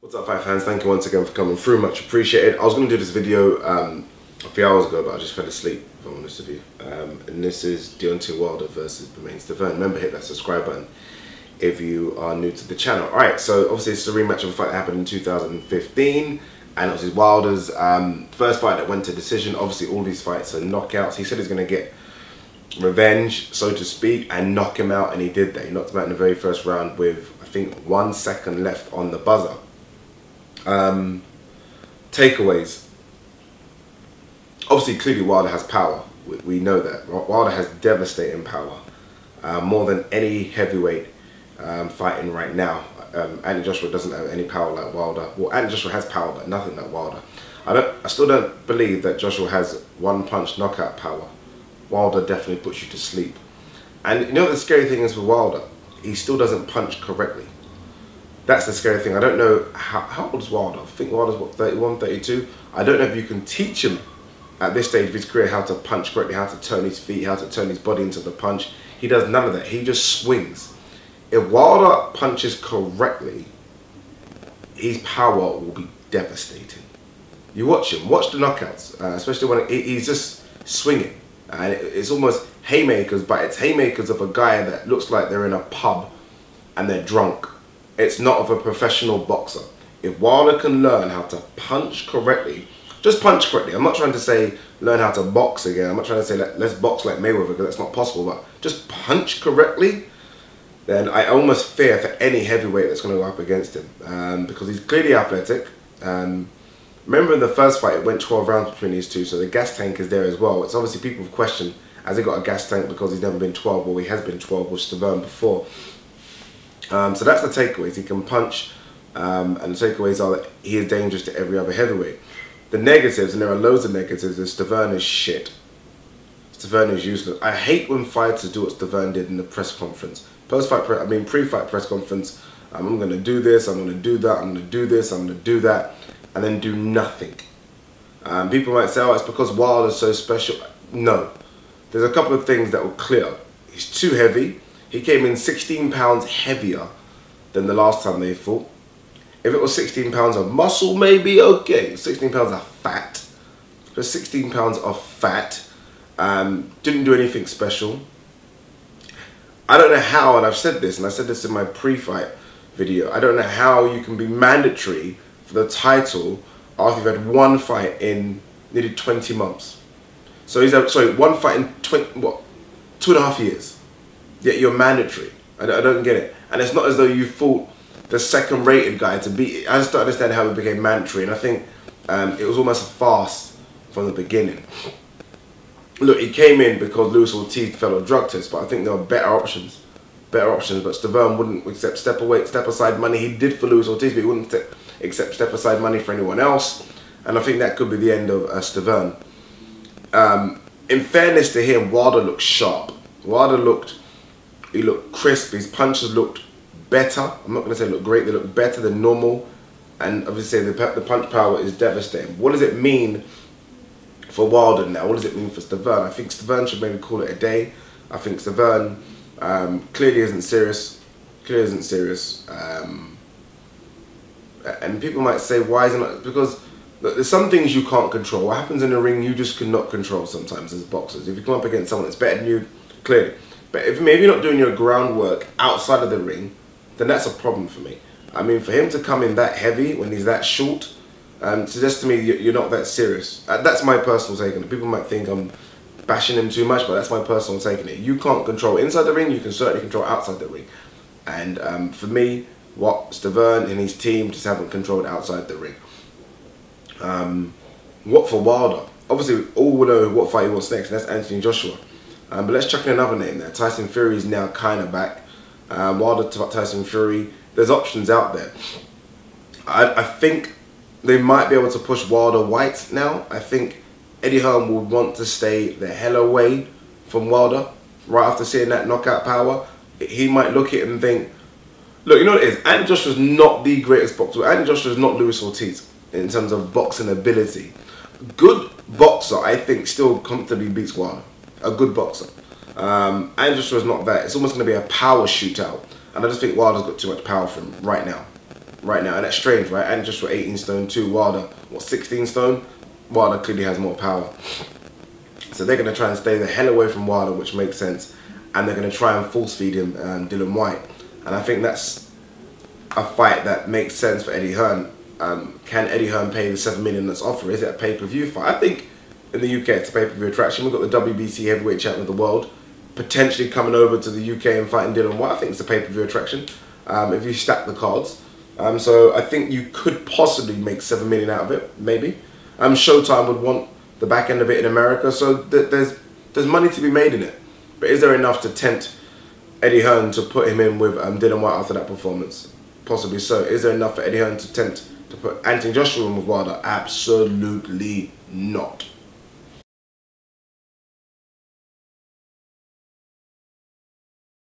What's up, fight fans? Thank you once again for coming through, much appreciated. I was going to do this video a few hours ago, but I just fell asleep, if I'm honest with you. And this is Deontay Wilder versus Bermane Stiverne. Remember, hit that subscribe button if you are new to the channel. Alright, so obviously it's a rematch of a fight that happened in 2015, and obviously Wilder's first fight that went to decision. Obviously all these fights are knockouts. He said he's going to get revenge, so to speak, and knock him out, and he did that. He knocked him out in the very first round with, I think, 1 second left on the buzzer. Takeaways. Obviously, clearly Wilder has power. We know that. Wilder has devastating power. More than any heavyweight fighting right now. Anthony Joshua doesn't have any power like Wilder. Well, Anthony Joshua has power, but nothing like Wilder. I still don't believe that Joshua has one-punch knockout power. Wilder definitely puts you to sleep. And you know what the scary thing is with Wilder? He still doesn't punch correctly. That's the scary thing. I don't know, how old is Wilder? I think Wilder's what, 31, 32? I don't know if you can teach him at this stage of his career how to punch correctly, how to turn his feet, how to turn his body into the punch. He does none of that. He just swings. If Wilder punches correctly, his power will be devastating. You watch him, watch the knockouts, especially when he's just swinging. And it's almost haymakers, but it's haymakers of a guy that looks like they're in a pub and they're drunk. It's not of a professional boxer. If Wilder can learn how to punch correctly, just punch correctly. I'm not trying to say learn how to box again. I'm not trying to say let's box like Mayweather, because that's not possible. But just punch correctly, then I almost fear for any heavyweight that's going to go up against him, because he's clearly athletic. Remember in the first fight, it went 12 rounds between these two, so the gas tank is there as well. It's obviously people have questioned, has he got a gas tank because he's never been 12? Well, he has been 12 with Stiverne before. So that's the takeaways. He can punch, and the takeaways are that he is dangerous to every other heavyweight. The negatives, and there are loads of negatives, is Stiverne is shit. Stiverne is useless. I hate when fighters do what Stiverne did in the press conference. Pre-fight press conference, I'm going to do this, I'm going to do that, I'm going to do this, I'm going to do that, and then do nothing. People might say, oh, it's because Wilder's so special. No. There's a couple of things that will clear. He's too heavy. He came in 16 pounds heavier than the last time they fought. If it was 16 pounds of muscle, maybe, okay. 16 pounds of fat. Just 16 pounds of fat. Didn't do anything special. I don't know how, and I've said this, and I said this in my pre-fight video, I don't know how you can be mandatory for the title after you've had one fight in nearly 20 months. So he's had, sorry, one fight in 2.5 years. Yet you're mandatory. I don't get it. And it's not as though you fought the second rated guy to beat. I just don't understand how it became mandatory. And I think it was almost a farce from the beginning. Look, he came in because Luis Ortiz failed a drug test, but I think there were better options. But Stiverne wouldn't accept step aside money. He did for Luis Ortiz, but he wouldn't accept step aside money for anyone else. And I think that could be the end of Stiverne. In fairness to him, Wilder looked sharp. He looked crisp, his punches looked better. I'm not going to say look great, they look better than normal. And obviously the punch power is devastating. What does it mean for Wilder now? What does it mean for Stiverne? I think Stiverne should maybe call it a day. I think Stiverne clearly isn't serious. And people might say, why is it not? Because look, there's some things you can't control. What happens in the ring, you just cannot control sometimes as boxers. If you come up against someone that's better than you, clearly. But if you're not doing your groundwork outside of the ring, then that's a problem for me. I mean, for him to come in that heavy when he's that short, suggests to me you're not that serious. That's my personal take on it. People might think I'm bashing him too much, but that's my personal take on it. You can't control inside the ring, you can certainly control outside the ring. And for me, what Stiverne and his team just haven't controlled outside the ring. What for Wilder? Obviously, all will know what fight he wants next, and that's Anthony Joshua. But let's chuck in another name there. Tyson Fury is now kind of back. Wilder, Tyson Fury. There's options out there. I think they might be able to push Wilder White now. I think Eddie Hearn would want to stay the hell away from Wilder right after seeing that knockout power. He might look at it and think, look, you know what it is? Anthony Joshua's not the greatest boxer. Anthony Joshua's not Luis Ortiz in terms of boxing ability. Good boxer, I think, still comfortably beats Wilder. A good boxer. Anthony Joshua's not that. It's almost going to be a power shootout. And I just think Wilder's got too much power for him right now. right now, and that's strange, right? And just for 18 stone too, Wilder, what, 16 stone? Wilder clearly has more power. So they're going to try and stay the hell away from Wilder, which makes sense. And they're going to try and force feed him Dillian Whyte. And I think that's a fight that makes sense for Eddie Hearn. Can Eddie Hearn pay the $7 million that's offered? Is it a pay-per-view fight? I think in the UK it's a pay-per-view attraction. We've got the WBC heavyweight champion of the world potentially coming over to the UK and fighting Dillian Whyte. I think it's a pay-per-view attraction if you stack the cards. So I think you could possibly make $7 million out of it, maybe. Showtime would want the back end of it in America, so there's money to be made in it. But is there enough to tempt Eddie Hearn to put him in with Dillian Whyte after that performance? Possibly so. Is there enough for Eddie Hearn to tempt to put Anthony Joshua in with Wilder? Absolutely not.